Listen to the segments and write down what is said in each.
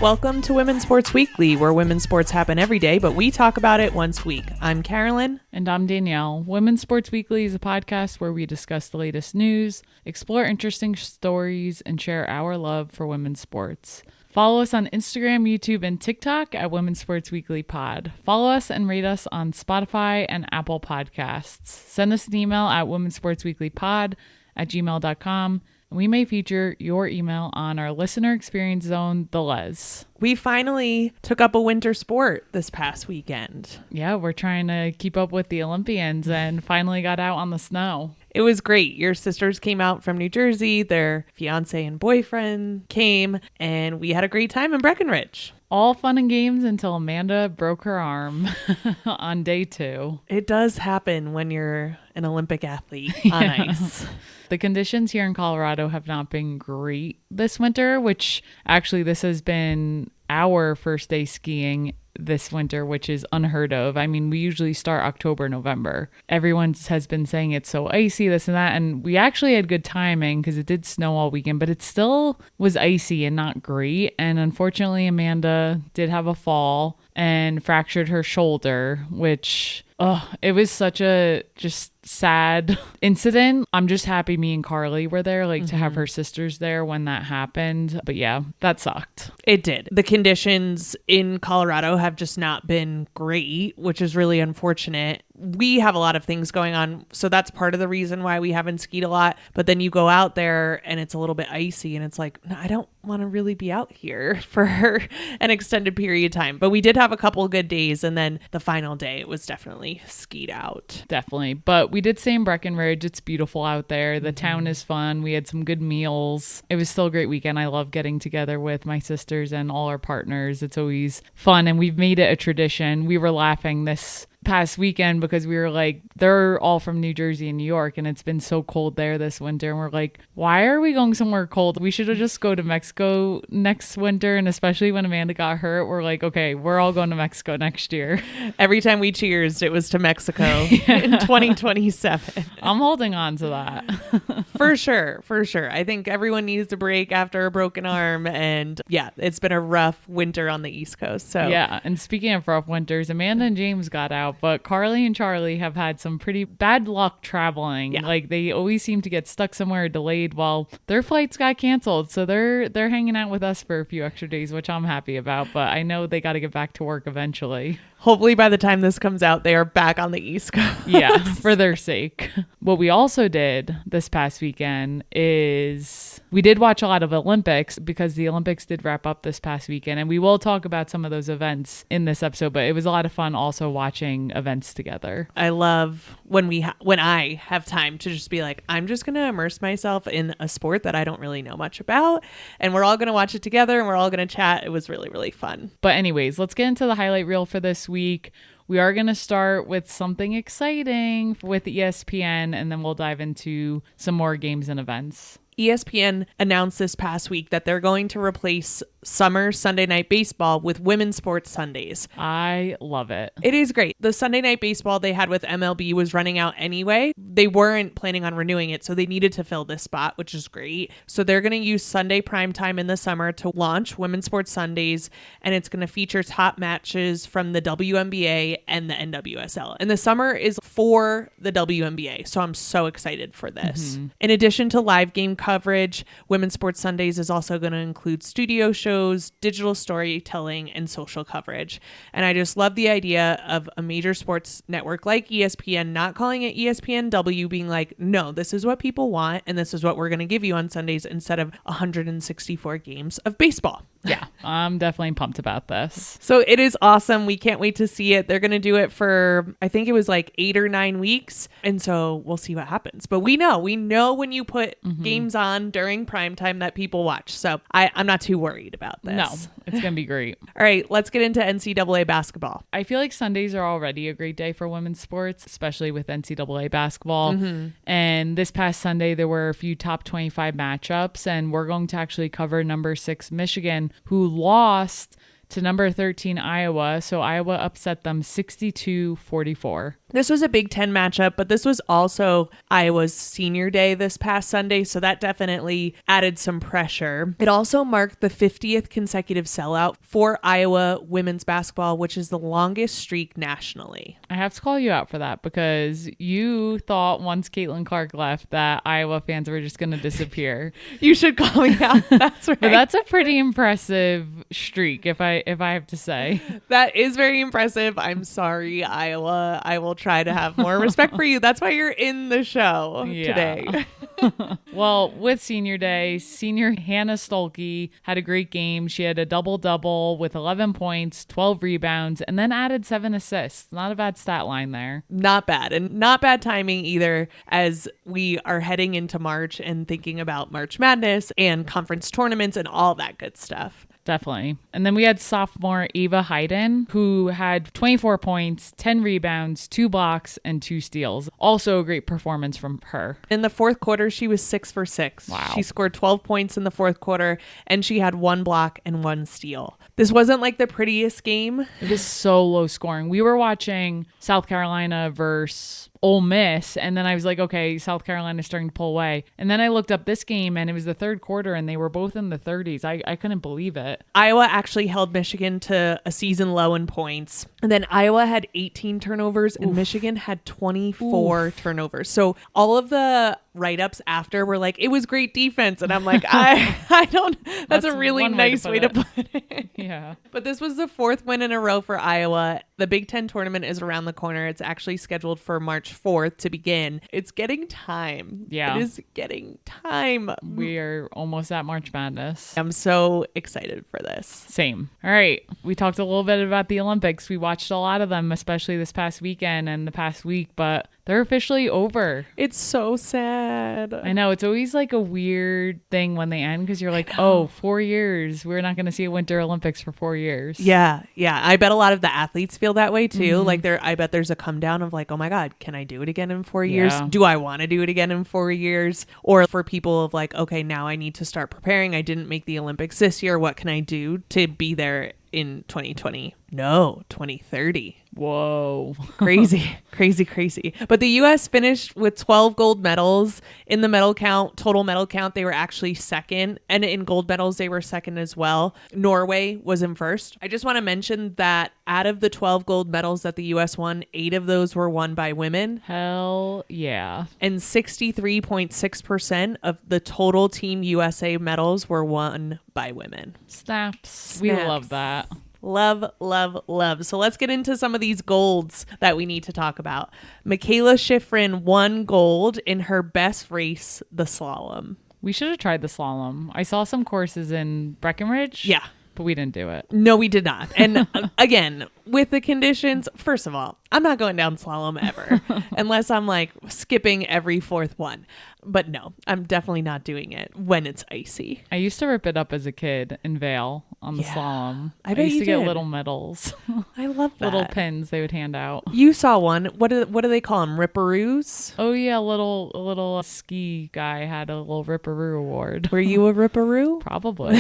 Welcome to Women's Sports Weekly, where women's sports happen every day, but we talk about it once a week. I'm Carolyn. And I'm Danielle. Women's Sports Weekly is a podcast where we discuss the latest news, explore interesting stories, and share our love for women's sports. Follow us on Instagram, YouTube, and TikTok at Women's Sports Weekly Pod. Follow us and rate us on Spotify and Apple Podcasts. Send us an email at womensportsweeklypod@gmail.com. And we may feature your email on our listener experience zone, the Les. We finally took up a winter sport this past weekend. Yeah, we're trying to keep up with the Olympians and finally got out on the snow. It was great. Your sisters came out from New Jersey. Their fiance and boyfriend came, and we had a great time in Breckenridge. All fun and games until Amanda broke her arm on day 2. It does happen when you're an Olympic athlete on ice. The conditions here in Colorado have not been great this winter, which actually this has been our first day skiing this winter, which is unheard of. I mean, we usually start October, November. Everyone has been saying it's so icy, this and that. And we actually had good timing because it did snow all weekend, but it still was icy and not great. And unfortunately, Amanda did have a fall and fractured her shoulder, which, it was such a just sad incident. I'm just happy me and Carly were there, to have her sisters there when that happened. But yeah, that sucked. It did. The conditions in Colorado have just not been great, which is really unfortunate. We have a lot of things going on, so that's part of the reason why we haven't skied a lot. But then you go out there and it's a little bit icy and it's like, no, I don't want to really be out here for an extended period of time. But we did have a couple of good days, and then the final day it was definitely skied out. Definitely. But we did stay in Breckenridge. It's beautiful out there. The town is fun. We had some good meals. It was still a great weekend. I love getting together with my sisters and all our partners. It's always fun, and we've made it a tradition. We were laughing this past weekend because we were like, they're all from New Jersey and New York, and it's been so cold there this winter, and we're like, why are we going somewhere cold? We should have just go to Mexico next winter. And especially when Amanda got hurt, we're like, okay, we're all going to Mexico next year. Every time we cheersed, it was to Mexico in 2027. I'm holding on to that. For sure. I think everyone needs a break after a broken arm, and yeah, it's been a rough winter on the East Coast. So yeah, and speaking of rough winters, Amanda and James got out, but Carly and Charlie have had some pretty bad luck traveling. Yeah. They always seem to get stuck somewhere, delayed. Well, their flights got canceled, so they're hanging out with us for a few extra days, which I'm happy about. But I know they got to get back to work eventually. Hopefully by the time this comes out, they are back on the East Coast. Yeah, for their sake. What we also did this past weekend is we did watch a lot of Olympics because the Olympics did wrap up this past weekend, and we will talk about some of those events in this episode, but it was a lot of fun also watching events together. I love when I have time to just be like, I'm just going to immerse myself in a sport that I don't really know much about, and we're all going to watch it together and we're all going to chat. It was really, really fun. But anyways, let's get into the highlight reel for this week. We are going to start with something exciting with ESPN, and then we'll dive into some more games and events. ESPN announced this past week that they're going to replace summer Sunday Night Baseball with Women's Sports Sundays. I love it. It is great. The Sunday Night Baseball they had with MLB was running out anyway. They weren't planning on renewing it, so they needed to fill this spot, which is great. So they're going to use Sunday primetime in the summer to launch Women's Sports Sundays, and it's going to feature top matches from the WNBA and the NWSL. And the summer is for the WNBA, so I'm so excited for this. In addition to live game coverage, Women's Sports Sundays is also going to include studio shows, digital storytelling, and social coverage. And I just love the idea of a major sports network like ESPN not calling it ESPNW, being like, no, this is what people want, and this is what we're going to give you on Sundays instead of 164 games of baseball. Yeah, I'm definitely pumped about this. So it is awesome. We can't wait to see it. They're going to do it for, I think it was like 8 or 9 weeks. And so we'll see what happens. But we know when you put games on during primetime that people watch. So I'm not too worried about this. No, it's going to be great. All right, let's get into NCAA basketball. I feel like Sundays are already a great day for women's sports, especially with NCAA basketball. And this past Sunday, there were a few top 25 matchups, and we're going to actually cover number 6 Michigan, who lost to number 13 Iowa. So Iowa upset them 62-44. This was a Big Ten matchup, but this was also Iowa's senior day this past Sunday, so that definitely added some pressure. It also marked the 50th consecutive sellout for Iowa women's basketball, which is the longest streak nationally. I have to call you out for that because you thought once Caitlin Clark left that Iowa fans were just going to disappear. You should call me out. That's right. But that's a pretty impressive streak, if I have to say. That is very impressive. I'm sorry, Iowa. I will try to have more respect for you. That's why you're in the show today. Well, with senior day, senior Hannah Stolke had a great game. She had a double-double with 11 points, 12 rebounds, and then added 7 assists. Not a bad stat line there. Not bad. And not bad timing either, as we are heading into March and thinking about March Madness and conference tournaments and all that good stuff. Definitely. And then we had sophomore Ava Hayden, who had 24 points, 10 rebounds, 2 blocks, and 2 steals. Also a great performance from her. In the fourth quarter, she was 6 for 6. Wow. She scored 12 points in the fourth quarter, and she had 1 block and 1 steal. This wasn't like the prettiest game. It was so low scoring. We were watching South Carolina versus Ole Miss, and then I was like, okay, South Carolina's starting to pull away. And then I looked up this game, and it was the third quarter, and they were both in the 30s. I couldn't believe it. Iowa actually held Michigan to a season low in points. And then Iowa had 18 turnovers, and Michigan had 24 turnovers. So all of the write-ups after were like, it was great defense. And I'm like, I don't, that's a really nice way to put it. Yeah. But this was the 4th win in a row for Iowa. The Big Ten tournament is around the corner. It's actually scheduled for March 4th to begin. It's getting time. Yeah. It is getting time. We are almost at March Madness. I'm so excited for this. Same. All right. We talked a little bit about the Olympics. We watched a lot of them, especially this past weekend and the past week, but they're officially over. It's so sad. I know. It's always like a weird thing when they end because you're like, oh, 4 years. We're not going to see a Winter Olympics for 4 years. Yeah. Yeah. I bet a lot of the athletes feel that way too. Like I bet there's a come down of like, oh my God, can I do it again in 4 years? Yeah. Do I want to do it again in 4 years? Or for people of like, okay, now I need to start preparing. I didn't make the Olympics this year. What can I do to be there in 2020? No, 2030. Whoa. Crazy. But the U.S. finished with 12 gold medals. In the medal count, total medal count, they were actually second. And in gold medals, they were second as well. Norway was in first. I just want to mention that out of the 12 gold medals that the U.S. won, 8 of those were won by women. Hell yeah. And 63.6% of the total Team USA medals were won by women. Snaps. We love that. Love. So let's get into some of these golds that we need to talk about. Mikaela Shiffrin won gold in her best race, the slalom. We should have tried the slalom. I saw some courses in Breckenridge. Yeah. But we didn't do it. No, we did not. And again, with the conditions, first of all, I'm not going down slalom ever unless I'm like skipping every 4th one. But no, I'm definitely not doing it when it's icy. I used to rip it up as a kid in Vail on the slalom. I bet used you to get did. little medals. I love that. Little pins they would hand out. You saw one. What do they call them? Ripperoos? Oh yeah, a little ski guy had a little Ripperoo award. Were you a Ripperoo? Probably.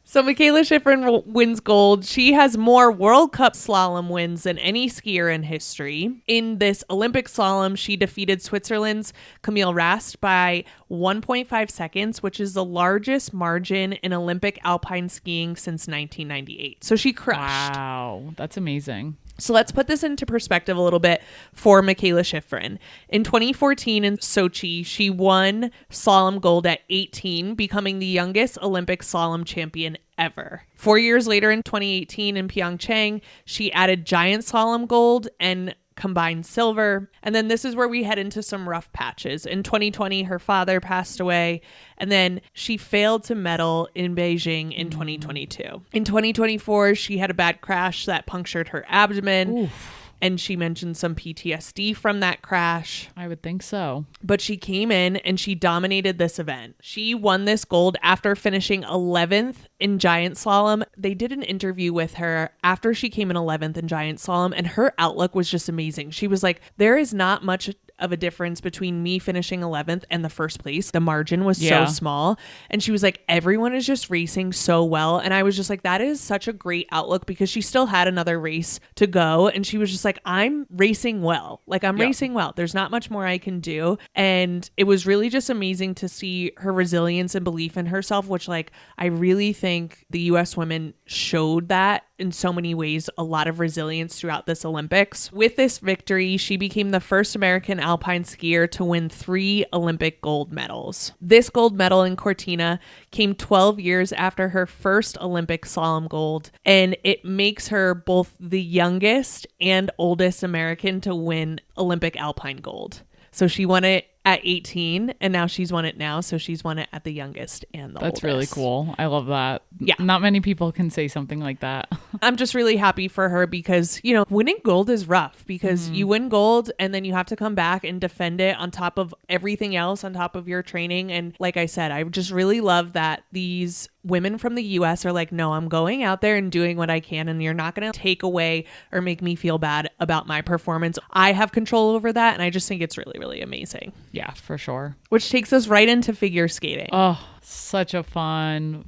So Mikaela Shiffrin wins gold. She has more World Cup slalom wins than any skier in history. In this Olympic slalom, she defeated Switzerland's Camille Rast by 1.5 seconds, which is the largest margin in Olympic alpine skiing since 1998. So she crushed. Wow, that's amazing. So let's put this into perspective a little bit for Mikaela Shiffrin. In 2014 in Sochi, she won slalom gold at 18, becoming the youngest Olympic slalom champion ever. 4 years later in 2018 in Pyeongchang, she added giant slalom gold and combined silver. And then this is where we head into some rough patches. In 2020, her father passed away, and then she failed to medal in Beijing in 2022. In 2024, she had a bad crash that punctured her abdomen. Oof. And she mentioned some PTSD from that crash. I would think so. But she came in and she dominated this event. She won this gold after finishing 11th in giant slalom. They did an interview with her after she came in 11th in giant slalom, and her outlook was just amazing. She was like, there is not much of a difference between me finishing 11th and the first place. The margin was so small. And she was like, everyone is just racing so well. And I was just like, that is such a great outlook, because she still had another race to go. And she was just like, I'm racing well. Like, I'm racing well. There's not much more I can do. And it was really just amazing to see her resilience and belief in herself, which, like, I really think the U.S. women showed that in so many ways, a lot of resilience throughout this Olympics. With this victory, she became the first American alpine skier to win 3 Olympic gold medals. This gold medal in Cortina came 12 years after her first Olympic slalom gold, and it makes her both the youngest and oldest American to win Olympic alpine gold. So she won it at 18, and now she's won it now. So she's won it at the youngest and the oldest. That's really cool. I love that. Yeah. Not many people can say something like that. I'm just really happy for her, because, you know, winning gold is rough, because you win gold and then you have to come back and defend it on top of everything else, on top of your training. And like I said, I just really love that these women from the US are like, no, I'm going out there and doing what I can, and you're not going to take away or make me feel bad about my performance. I have control over that, and I just think it's really, really amazing. Yeah, for sure. Which takes us right into figure skating. Oh, such a fun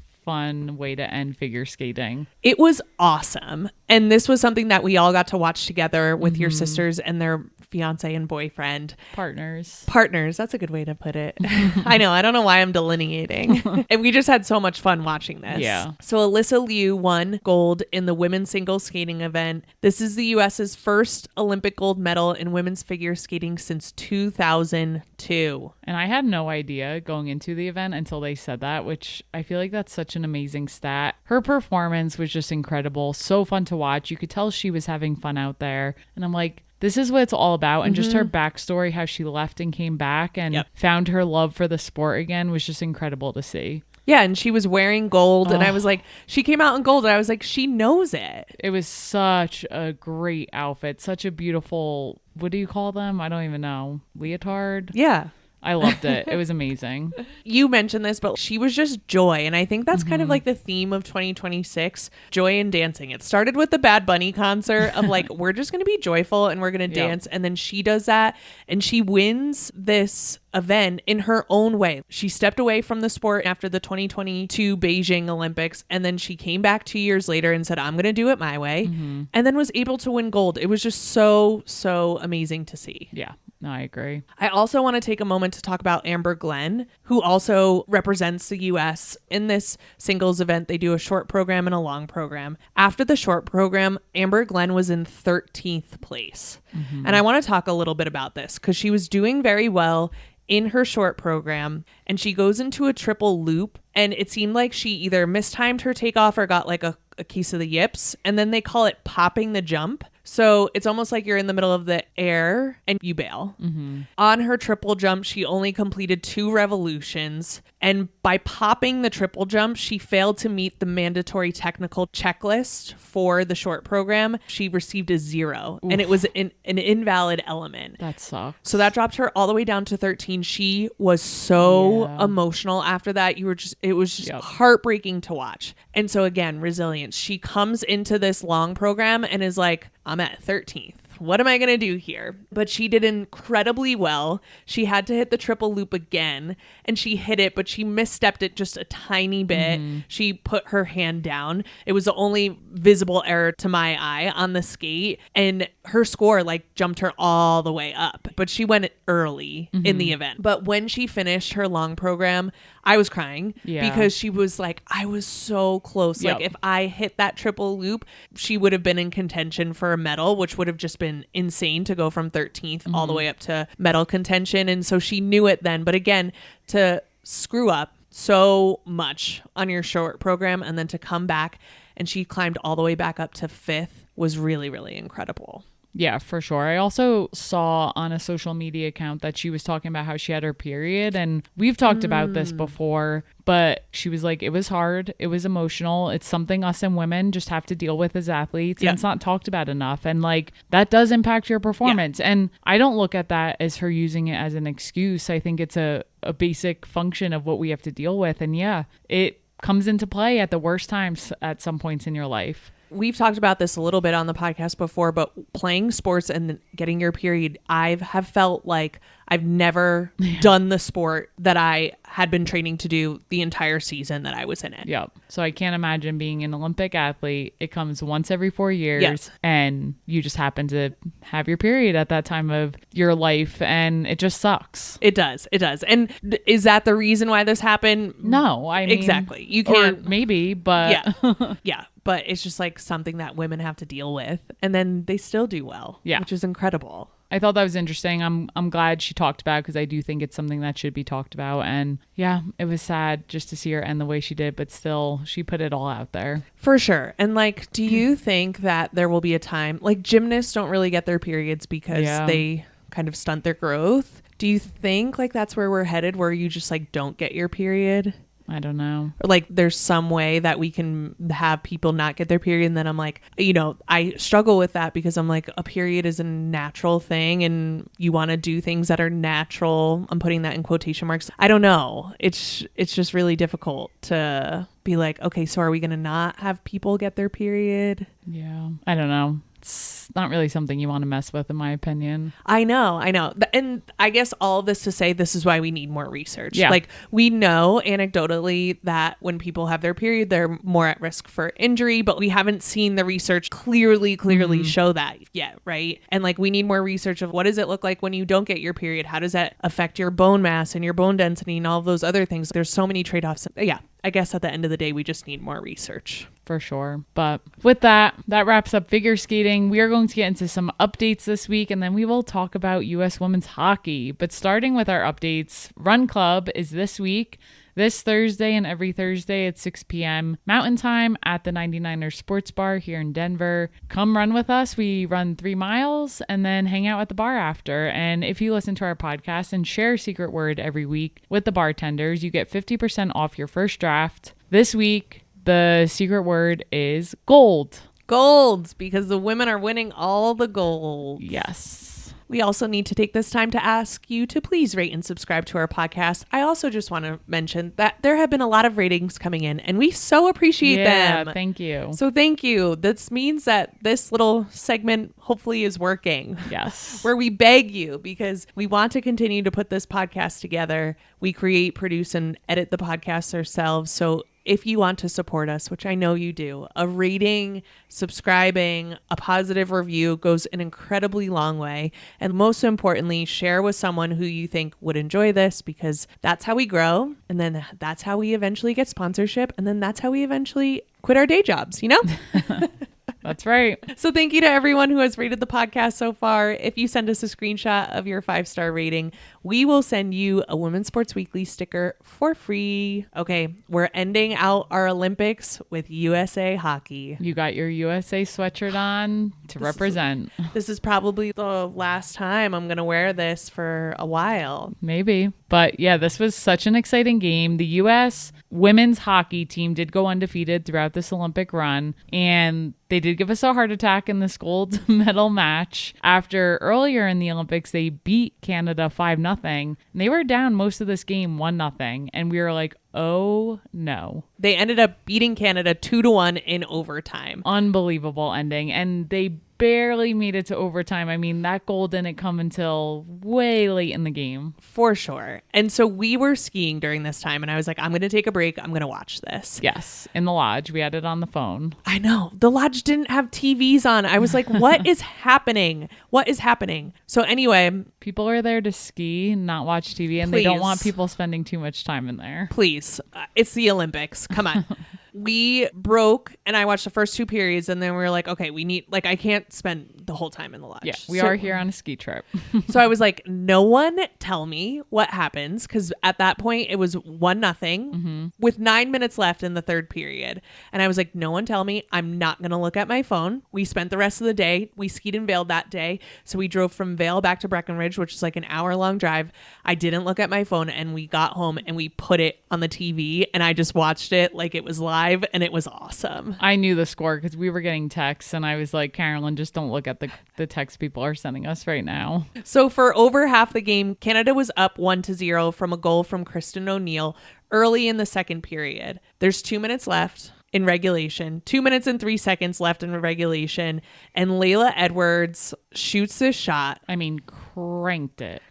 way to end figure skating. It was awesome. And this was something that we all got to watch together with your sisters and their fiance and boyfriend. Partners. That's a good way to put it. I know. I don't know why I'm delineating. And we just had so much fun watching this. Yeah. So Alysa Liu won gold in the women's single skating event. This is the U.S.'s first Olympic gold medal in women's figure skating since 2002. And I had no idea going into the event until they said that, which I feel like that's such an amazing stat. Her performance was just incredible. So fun to watch. You could tell she was having fun out there. And I'm like, this is what it's all about. And just her backstory, how she left and came back and found her love for the sport again, was just incredible to see. Yeah, and she was wearing gold, and I was like, she came out in gold, and I was like, she knows it. It was such a great outfit, such a beautiful, what do you call them? I don't even know. Leotard? Yeah. I loved it. It was amazing. You mentioned this, but she was just joy. And I think that's kind of like the theme of 2026, joy and dancing. It started with the Bad Bunny concert of like, we're just going to be joyful and we're going to dance. And then she does that and she wins this event in her own way. She stepped away from the sport after the 2022 Beijing Olympics, and then she came back 2 years later and said, I'm going to do it my way, and then was able to win gold. It was just so amazing to see. Yeah. No, I agree. I also want to take a moment to talk about Amber Glenn, who also represents the U.S. in this singles event. They do a short program and a long program. After the short program, Amber Glenn was in 13th place. And I want to talk a little bit about this because she was doing very well in her short program, and she goes into a triple loop, and it seemed like she either mistimed her takeoff or got like a case of the yips, and then they call it popping the jump. So it's almost like you're in the middle of the air and you bail. On her triple jump, she only completed 2 revolutions. And by popping the triple jump, she failed to meet the mandatory technical checklist for the short program. She received a 0. Oof. And it was an invalid element. That sucks. So that dropped her all the way down to 13. She was so emotional after that. It was just heartbreaking to watch. And so again, resilience. She comes into this long program and is like, I'm at 13th. What am I going to do here? But she did incredibly well. She had to hit the triple loop again, and she hit it, but she misstepped it just a tiny bit. She put her hand down. It was the only visible error to my eye on the skate, and her score like jumped her all the way up. But she went early in the event. But when she finished her long program, I was crying because she was like, I was so close. Like if I hit that triple loop, she would have been in contention for a medal, which would have just been insane to go from 13th all the way up to medal contention. And so she knew it then. But again, to screw up so much on your short program and then to come back, and she climbed all the way back up to 5th was really, really incredible. Yeah, for sure. I also saw on a social media account that she was talking about how she had her period, and we've talked about this before, but she was like, it was hard. It was emotional. It's something us and women just have to deal with as athletes, and it's not talked about enough. And like, that does impact your performance. And I don't look at that as her using it as an excuse. I think it's a basic function of what we have to deal with. And it comes into play at the worst times at some points in your life. we've talked about this a little bit on the podcast before, but playing sports and getting your period, have felt like I've never done the sport that I had been training to do the entire season that I was in it. Yep. So I can't imagine being an Olympic athlete. It comes once every 4 years, Yes. and you just happen to have your period at that time of your life, and it just sucks. It does. And is that the reason why this happened? No, I mean, Exactly. You can't. Or maybe, but Yeah. Yeah. But it's just like something that women have to deal with, and then they still do well. Yeah. Which is incredible. I thought that was interesting. I'm glad she talked about it because I do think it's something that should be talked about. And yeah, it was sad just to see her end the way she did, but still, she put it all out there. For sure. And like, do you think that there will be a time, like gymnasts don't really get their periods because they kind of stunt their growth? Do you think like that's where we're headed, where you just like don't get your period? I don't know. Or like there's some way that we can have people not get their period. And then I'm like, I struggle with that because I'm like, a period is a natural thing and you want to do things that are natural. I'm putting that in quotation marks. I don't know. It's just really difficult to be like, okay, so are we going to not have people get their period? Yeah. I don't know. It's not really something you want to mess with, in my opinion. I know. And I guess all of this to say this is why we need more research. Yeah. Like we know anecdotally that when people have their period, they're more at risk for injury, but we haven't seen the research clearly show that yet, right? And like we need more research of what does it look like when you don't get your period? How does that affect your bone mass and your bone density and all of those other things? There's so many trade-offs. Yeah. I guess at the end of the day, we just need more research. For sure. But with that wraps up figure skating. We are going to get into some updates this week, and then we will talk about U.S. women's hockey. But starting with our updates, Run Club is this week, this Thursday and every Thursday at 6 p.m. Mountain Time at the 99ers Sports Bar here in Denver. Come run with us. We run 3 miles and then hang out at the bar after. And if you listen to our podcast and share a secret word every week with the bartenders, you get 50% off your first draft. This week, the secret word is gold. Gold, because the women are winning all the gold. Yes. We also need to take this time to ask you to please rate and subscribe to our podcast. I also just want to mention that there have been a lot of ratings coming in, and we so appreciate them. Thank you. So thank you. This means that this little segment hopefully is working. Yes. Where we beg you, because we want to continue to put this podcast together. We create, produce, and edit the podcast ourselves. So if you want to support us, which I know you do, a rating, subscribing, a positive review goes an incredibly long way. And most importantly, share with someone who you think would enjoy this, because that's how we grow. And then that's how we eventually get sponsorship. And then that's how we eventually quit our day jobs, That's right. So thank you to everyone who has rated the podcast so far. If you send us a screenshot of your 5-star rating, we will send you a Women's Sports Weekly sticker for free. Okay, we're ending out our Olympics with USA Hockey. You got your USA sweatshirt on to represent. This is probably the last time I'm going to wear this for a while. Maybe. But yeah, this was such an exciting game. The U.S. women's hockey team did go undefeated throughout this Olympic run, and they did give us a heart attack in this gold medal match after earlier in the Olympics they beat Canada 5-0. And they were down most of this game 1-0, and we were like, oh no. They ended up beating Canada 2-1 in overtime. Unbelievable ending, and they barely made it to overtime. I mean, that goal didn't come until way late in the game. For sure. And so we were skiing during this time, and I was like, I'm going to take a break. I'm going to watch this. Yes, in the lodge. We had it on the phone. I know. The lodge didn't have TVs on. I was like, what is happening? What is happening? So anyway. People are there to ski, not watch TV, and Please. They don't want people spending too much time in there. Please. It's the Olympics. Come on. We broke, and I watched the first 2 periods, and then we were like, okay, we need, like, I can't spend the whole time in the lodge. Yeah, we are here on a ski trip. So I was like, no one tell me what happens, because at that point it was 1-0 with 9 minutes left in the 3rd period. And I was like, no one tell me. I'm not going to look at my phone. We spent the rest of the day. We skied in Vail that day. So we drove from Vail back to Breckenridge, which is like an hour-long drive. I didn't look at my phone, and we got home and we put it on the TV, and I just watched it like it was live, and it was awesome. I knew the score because we were getting texts, and I was like, Carolyn, just don't look at the text people are sending us right now. So for over half the game, Canada was up 1-0 from a goal from Kristen O'Neill early in the 2nd period. There's 2 minutes left. in regulation, 2 minutes and 3 seconds left in regulation. And Layla Edwards shoots this shot. I mean, cranked it.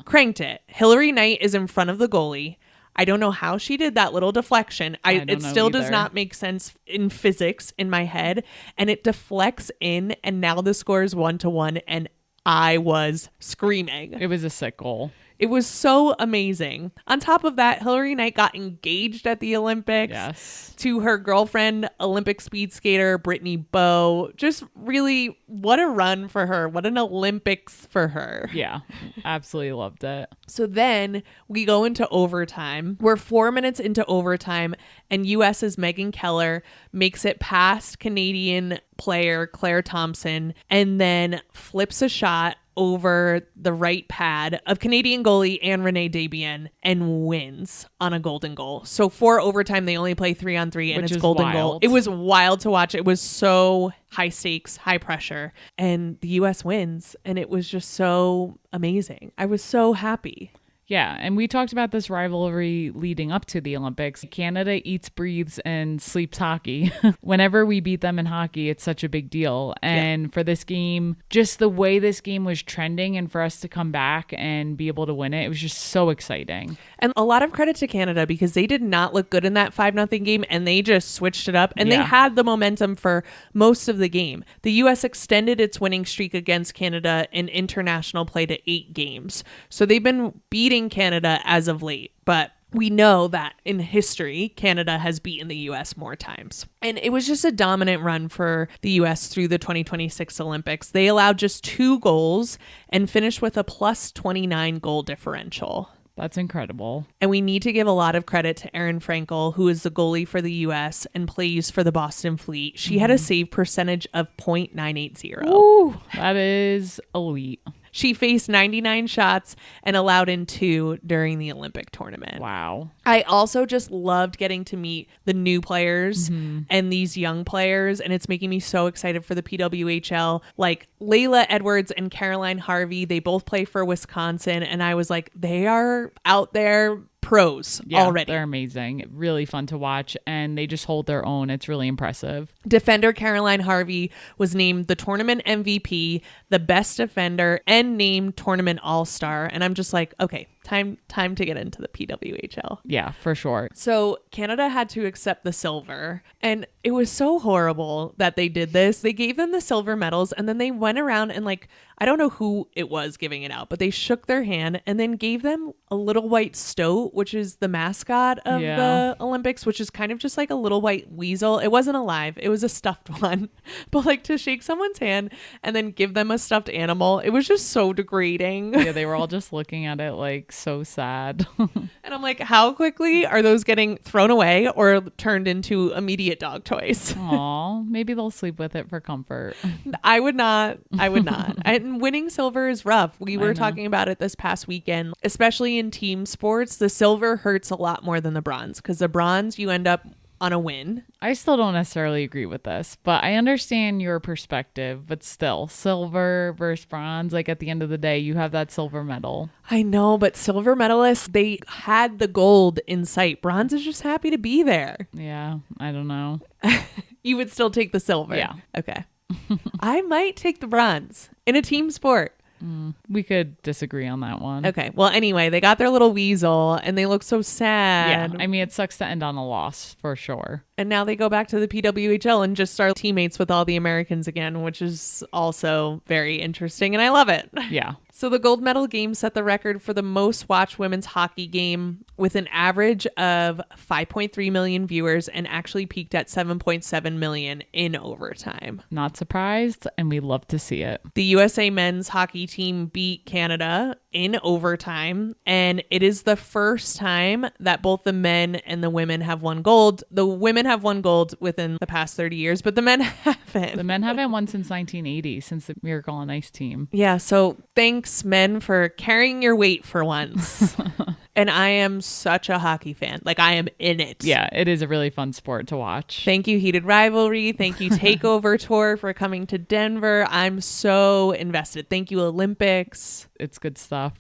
Hilary Knight is in front of the goalie. I don't know how she did that little deflection. It still does not make sense in physics in my head. And it deflects in, and now the score is 1-1, and I was screaming. It was a sick goal. It was so amazing. On top of that, Hilary Knight got engaged at the Olympics to her girlfriend, Olympic speed skater Brittany Bowe. Just really, what a run for her. What an Olympics for her. Yeah, absolutely loved it. So then we go into overtime. We're 4 minutes into overtime, and US's Megan Keller makes it past Canadian player Claire Thompson and then flips a shot over the right pad of Canadian goalie Anne Renee Desbiens and wins on a golden goal. So for overtime, they only play 3-on-3 and it's golden goal. It was wild to watch. It was so high stakes, high pressure, and the US wins. And it was just so amazing. I was so happy. Yeah, and we talked about this rivalry leading up to the Olympics. Canada eats, breathes, and sleeps hockey. Whenever we beat them in hockey, it's such a big deal. And for this game, just the way this game was trending and for us to come back and be able to win it, it was just so exciting. And a lot of credit to Canada because they did not look good in that 5-0 game and they just switched it up and they had the momentum for most of the game. The US extended its winning streak against Canada in international play to 8 games. So they've been beating Canada as of late, but we know that in history, Canada has beaten the U.S. more times. And it was just a dominant run for the U.S. through the 2026 Olympics. They allowed just 2 goals and finished with a plus 29 goal differential. That's incredible. And we need to give a lot of credit to Erin Frankel, who is the goalie for the U.S. and plays for the Boston Fleet. She had a save percentage of .980. Ooh, that is elite. She faced 99 shots and allowed in 2 during the Olympic tournament. Wow. I also just loved getting to meet the new players and these young players, and it's making me so excited for the PWHL. Like Layla Edwards and Caroline Harvey, they both play for Wisconsin, and I was like, they are out there pros already. They're amazing. Really fun to watch, and they just hold their own. It's really impressive. Defender Caroline Harvey was named the tournament MVP, the best defender, and named tournament all-star. And I'm just like, okay, time to get into the PWHL. Yeah, for sure. So Canada had to accept the silver, and it was so horrible that they did this. They gave them the silver medals, and then they went around and I don't know who it was giving it out, but they shook their hand and then gave them a little white stoat, which is the mascot of the Olympics, which is kind of just like a little white weasel. It wasn't alive. It was a stuffed one. But to shake someone's hand and then give them a stuffed animal, it was just so degrading. Yeah, they were all just looking at it so sad. And I'm like, how quickly are those getting thrown away or turned into immediate dog toys? Aw, maybe they'll sleep with it for comfort. I would not. And winning silver is rough. We were talking about it this past weekend, especially in team sports. The silver hurts a lot more than the bronze because the bronze, you end up on a win. I still don't necessarily agree with this, but I understand your perspective. But still, silver versus bronze, at the end of the day, you have that silver medal. I know, but silver medalists, they had the gold in sight. Bronze is just happy to be there. Yeah, I don't know. You would still take the silver? Yeah. Okay. I might take the bronze in a team sport. We could disagree on that one. Okay. Well, anyway, they got their little weasel and they look so sad. Yeah. I mean, it sucks to end on a loss for sure. And now they go back to the PWHL and just start teammates with all the Americans again, which is also very interesting. And I love it. Yeah. So the gold medal game set the record for the most watched women's hockey game with an average of 5.3 million viewers and actually peaked at 7.7 million in overtime. Not surprised, and we love to see it. The USA men's hockey team beat Canada in overtime, and it is the first time that both the men and the women have won gold. The women have won gold within the past 30 years, but the men haven't. The men haven't won since 1980, since the Miracle on Ice team. Yeah, so thanks, men, for carrying your weight for once. And I am such a hockey fan. I am in it. Yeah, it is a really fun sport to watch. Thank you, Heated Rivalry. Thank you, Takeover Tour, for coming to Denver. I'm so invested. Thank you, Olympics. It's good stuff.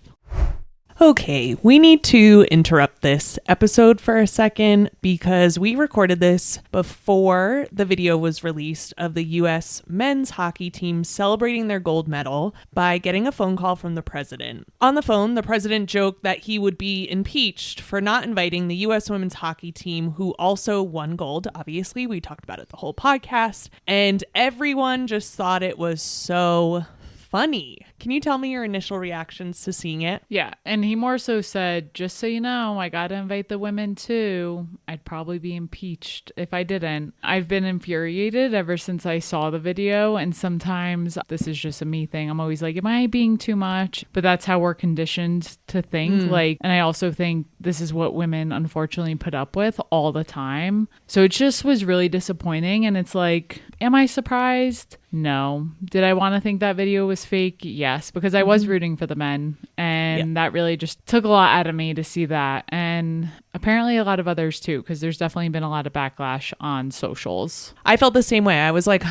Okay, we need to interrupt this episode for a second because we recorded this before the video was released of the U.S. men's hockey team celebrating their gold medal by getting a phone call from the president. On the phone, the president joked that he would be impeached for not inviting the U.S. women's hockey team, who also won gold. Obviously, we talked about it the whole podcast, and everyone just thought it was so funny. Can you tell me your initial reactions to seeing it? Yeah, and he more so said, just so you know, I gotta invite the women too. I'd probably be impeached if I didn't. I've been infuriated ever since I saw the video, and sometimes this is just a me thing. I'm always like, am I being too much? But that's how we're conditioned to think. And I also think this is what women unfortunately put up with all the time. So it just was really disappointing, and it's like, am I surprised? No. Did I want to think that video was fake? Yes, because I was rooting for the men, and that really just took a lot out of me to see that. And apparently a lot of others too, because there's definitely been a lot of backlash on socials. I felt the same way. I was like,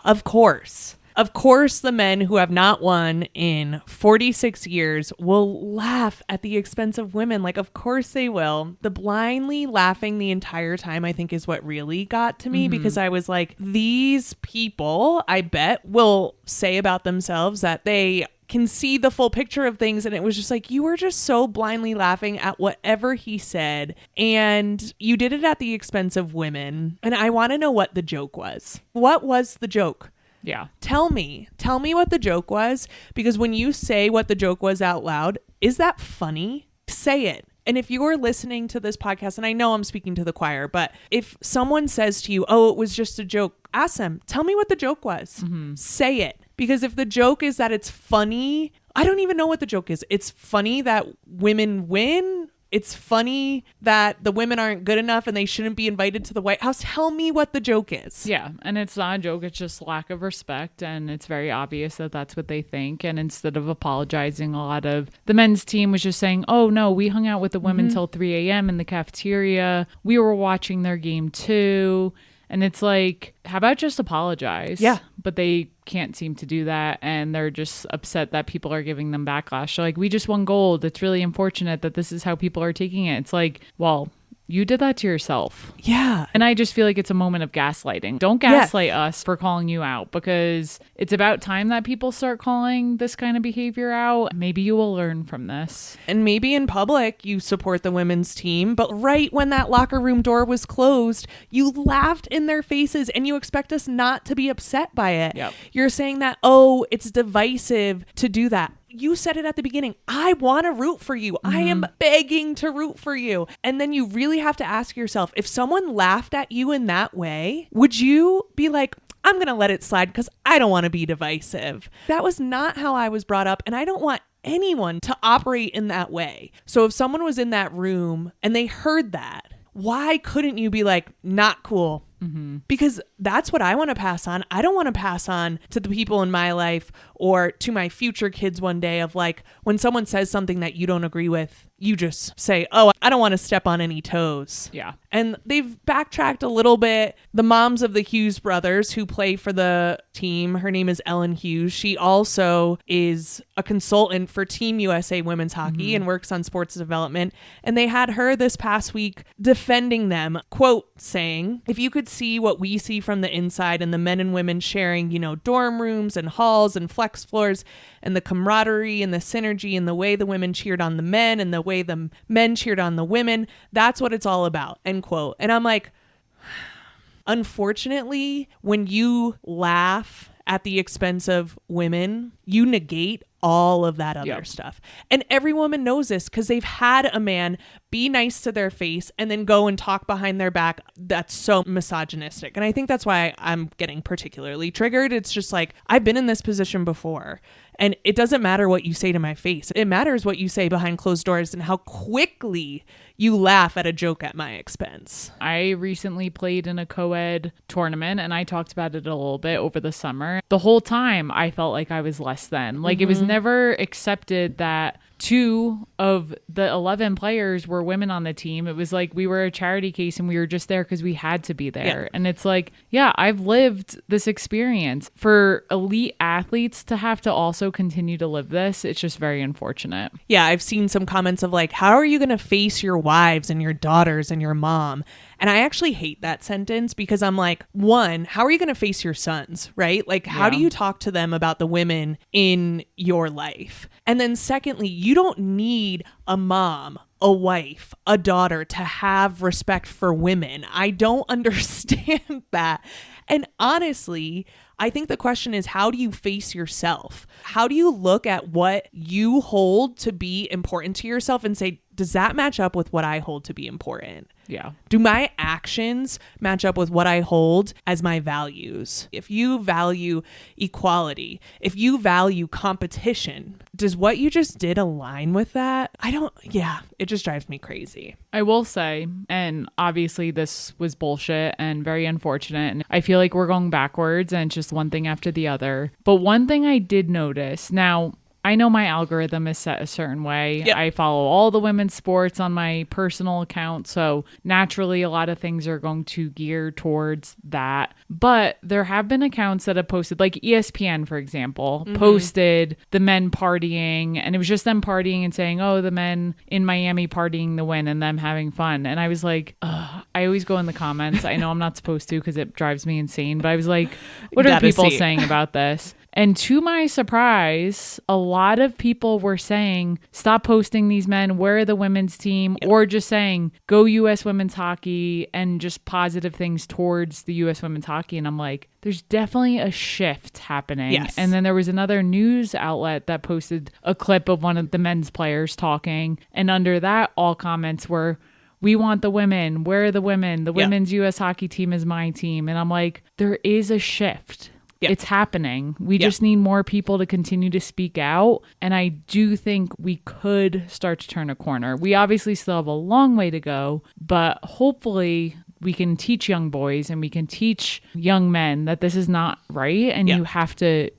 of course. Of course, the men who have not won in 46 years will laugh at the expense of women. Like, of course they will. The blindly laughing the entire time, I think, is what really got to me, because I was like, these people, I bet, will say about themselves that they can see the full picture of things. And it was just like, you were just so blindly laughing at whatever he said. And you did it at the expense of women. And I want to know what the joke was. What was the joke? Yeah. Tell me what the joke was, because when you say what the joke was out loud, is that funny? Say it. And if you're listening to this podcast, and I know I'm speaking to the choir, but if someone says to you, oh, it was just a joke, ask them, tell me what the joke was. Say it. Because if the joke is that it's funny, I don't even know what the joke is. It's funny that women win. It's funny that the women aren't good enough and they shouldn't be invited to the White House. Tell me what the joke is. Yeah, and it's not a joke. It's just lack of respect, and it's very obvious that that's what they think. And instead of apologizing, a lot of the men's team was just saying, oh, no, we hung out with the women till 3 a.m. in the cafeteria. We were watching their game too. And it's like, how about just apologize? Yeah. But they can't seem to do that. And they're just upset that people are giving them backlash. So like, we just won gold. It's really unfortunate that this is how people are taking it. It's like, well, you did that to yourself. Yeah. And I just feel like it's a moment of gaslighting. Don't gaslight us for calling you out, because it's about time that people start calling this kind of behavior out. Maybe you will learn from this. And maybe in public you support the women's team, but right when that locker room door was closed, you laughed in their faces and you expect us not to be upset by it. Yep. You're saying that, oh, it's divisive to do that. You said it at the beginning. I want to root for you. I am begging to root for you. And then you really have to ask yourself, if someone laughed at you in that way, would you be like, I'm going to let it slide because I don't want to be divisive? That was not how I was brought up. And I don't want anyone to operate in that way. So if someone was in that room and they heard that, why couldn't you be like, not cool? Because that's what I want to pass on. I don't want to pass on to the people in my life or to my future kids one day of like, when someone says something that you don't agree with, you just say, oh, I don't want to step on any toes. Yeah. And they've backtracked a little bit. The moms of the Hughes brothers who play for the team, her name is Ellen Hughes. She also is a consultant for Team USA Women's Hockey and works on sports development. And they had her this past week defending them, quote, saying, if you could see what we see from the inside and the men and women sharing, you know, dorm rooms and halls and flex floors and the camaraderie and the synergy and the way the women cheered on the men and the way the men cheered on the women, that's what it's all about, end quote. And I'm like, unfortunately, when you laugh at the expense of women, you negate all of that other stuff. And every woman knows this because they've had a man be nice to their face and then go and talk behind their back. That's so misogynistic. And I think that's why I'm getting particularly triggered. It's just like, I've been in this position before. And it doesn't matter what you say to my face. It matters what you say behind closed doors and how quickly you laugh at a joke at my expense. I recently played in a co-ed tournament, and I talked about it a little bit over the summer. The whole time I felt like I was less than. Like, it was never accepted that 2 of the 11 players were women on the team. It was like we were a charity case and we were just there because we had to be there. Yeah. And it's like, yeah, I've lived this experience. For elite athletes to have to also continue to live this, it's just very unfortunate. Yeah, I've seen some comments of like, how are you going to face your wives and your daughters and your mom? And I actually hate that sentence because I'm like, one, how are you going to face your sons, right? Like, how do you talk to them about the women in your life? And then secondly, you don't need a mom, a wife, a daughter to have respect for women. I don't understand that. And honestly, I think the question is, how do you face yourself? How do you look at what you hold to be important to yourself and say, does that match up with what I hold to be important? Yeah. Do my actions match up with what I hold as my values? If you value equality, if you value competition, does what you just did align with that? It just drives me crazy. I will say, and obviously this was bullshit and very unfortunate, and I feel like we're going backwards and it's just one thing after the other. But one thing I did notice, now, I know my algorithm is set a certain way. Yep. I follow all the women's sports on my personal account. So naturally, a lot of things are going to gear towards that. But there have been accounts that have posted, like ESPN, for example, posted the men partying. And it was just them partying and saying, oh, the men in Miami partying the win and them having fun. And I was like, ugh. I always go in the comments. I know I'm not supposed to because it drives me insane. But I was like, what are people saying about this? And to my surprise, a lot of people were saying, stop posting these men, where are the women's team? Yep. Or just saying, go U.S. women's hockey, and just positive things towards the U.S. women's hockey. And I'm like, there's definitely a shift happening. Yes. And then there was another news outlet that posted a clip of one of the men's players talking. And under that, all comments were, we want the women. Where are the women? The women's U.S. hockey team is my team. And I'm like, there is a shift. Yep. It's happening. We just need more people to continue to speak out. And I do think we could start to turn a corner. We obviously still have a long way to go, but hopefully we can teach young boys and we can teach young men that this is not right. And you have to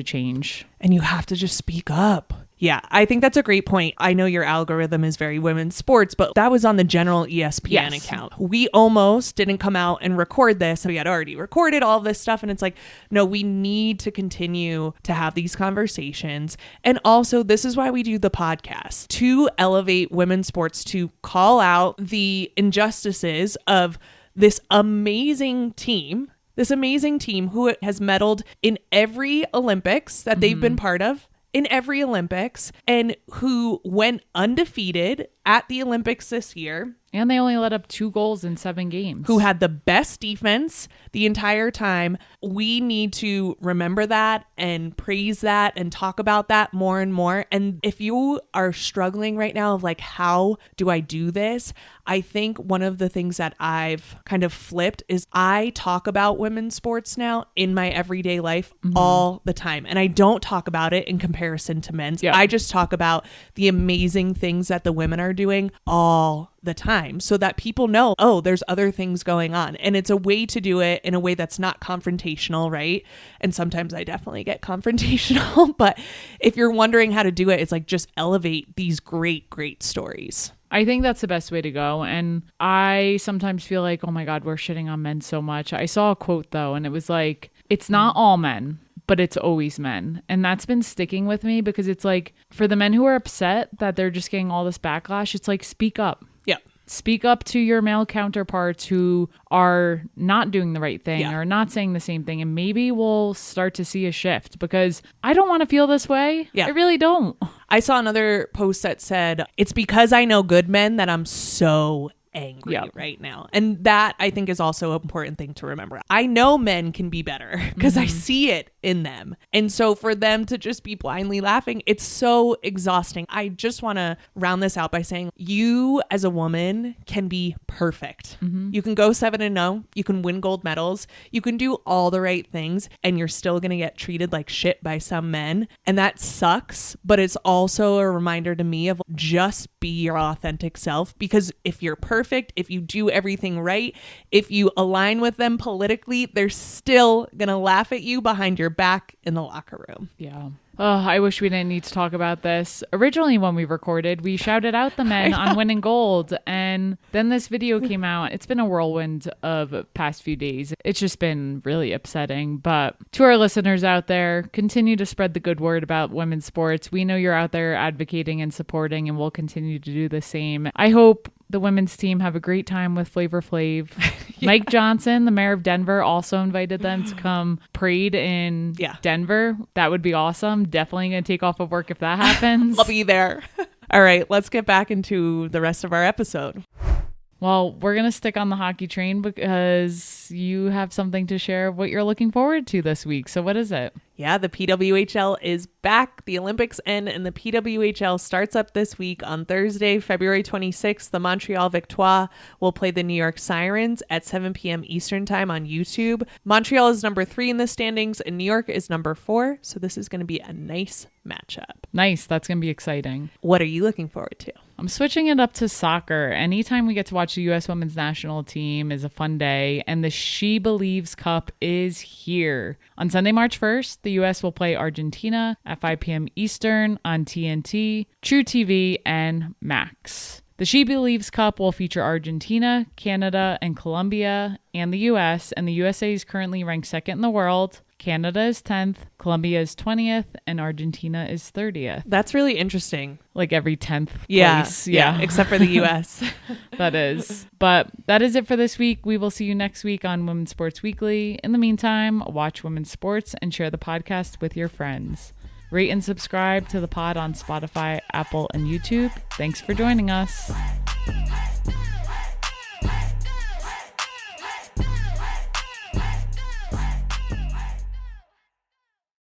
change. And you have to just speak up. Yeah, I think that's a great point. I know your algorithm is very women's sports, but that was on the general ESPN account. We almost didn't come out and record this. We had already recorded all this stuff. And it's like, no, we need to continue to have these conversations. And also, this is why we do the podcast, to elevate women's sports, to call out the injustices of this amazing team who has medaled in every Olympics that they've been part of. In every Olympics, and who went undefeated at the Olympics this year. And they only let up 2 goals in 7 games. Who had the best defense the entire time. We need to remember that and praise that and talk about that more and more. And if you are struggling right now of like, how do I do this? I think one of the things that I've kind of flipped is I talk about women's sports now in my everyday life all the time. And I don't talk about it in comparison to men's. Yeah. I just talk about the amazing things that the women are doing all the time so that people know, oh, there's other things going on. And it's a way to do it in a way that's not confrontational, right? And sometimes I definitely get confrontational, but if you're wondering how to do it, it's like just elevate these great, great stories. I think that's the best way to go. And I sometimes feel like, oh my God, we're shitting on men so much. I saw a quote though, and it was like, it's not all men, but it's always men. And that's been sticking with me because it's like, for the men who are upset that they're just getting all this backlash, it's like, speak up. Yeah. Speak up to your male counterparts who are not doing the right thing or not saying the same thing. And maybe we'll start to see a shift because I don't want to feel this way. Yeah. I really don't. I saw another post that said, it's because I know good men that I'm so angry right now. And that I think is also an important thing to remember. I know men can be better because I see it in them. And so for them to just be blindly laughing, it's so exhausting. I just want to round this out by saying you as a woman can be perfect. You can go 7-0. You can win gold medals. You can do all the right things and you're still going to get treated like shit by some men. And that sucks. But it's also a reminder to me of just be your authentic self, because if you're perfect, if you do everything right, if you align with them politically, they're still going to laugh at you behind your back in the locker room. Yeah. Oh, I wish we didn't need to talk about this. Originally, when we recorded, we shouted out the men on winning gold, and then this video came out. It's been a whirlwind of past few days. It's just been really upsetting. But to our listeners out there, continue to spread the good word about women's sports. We know you're out there advocating and supporting, and we'll continue to do the same. I hope the women's team have a great time with Flavor Flav. Yeah. Mike Johnson, the mayor of Denver, also invited them to come parade in Denver. That would be awesome. Definitely going to take off of work if that happens. I'll be there. All right, let's get back into the rest of our episode. Well, we're going to stick on the hockey train because you have something to share of what you're looking forward to this week. So what is it? Yeah, the PWHL is back. The Olympics end and the PWHL starts up this week on Thursday, February 26th. The Montreal Victoire will play the New York Sirens at 7 p.m. Eastern time on YouTube. Montreal is number 3 in the standings and New York is number 4. So this is going to be a nice matchup. Nice. That's going to be exciting. What are you looking forward to? I'm switching it up to soccer. Anytime we get to watch the U.S. women's national team is a fun day, and the She Believes Cup is here. On Sunday, March 1st, the U.S. will play Argentina at 5 p.m. Eastern on TNT, True TV, and Max. The She Believes Cup will feature Argentina, Canada, and Colombia, and the U.S., and the USA is currently ranked 2nd in the world. Canada is 10th, Colombia is 20th, and Argentina is 30th. That's really interesting. Like every 10th place. Yeah, except for the U.S. That is. But that is it for this week. We will see you next week on Women's Sports Weekly. In the meantime, watch women's sports and share the podcast with your friends. Rate and subscribe to the pod on Spotify, Apple, and YouTube. Thanks for joining us.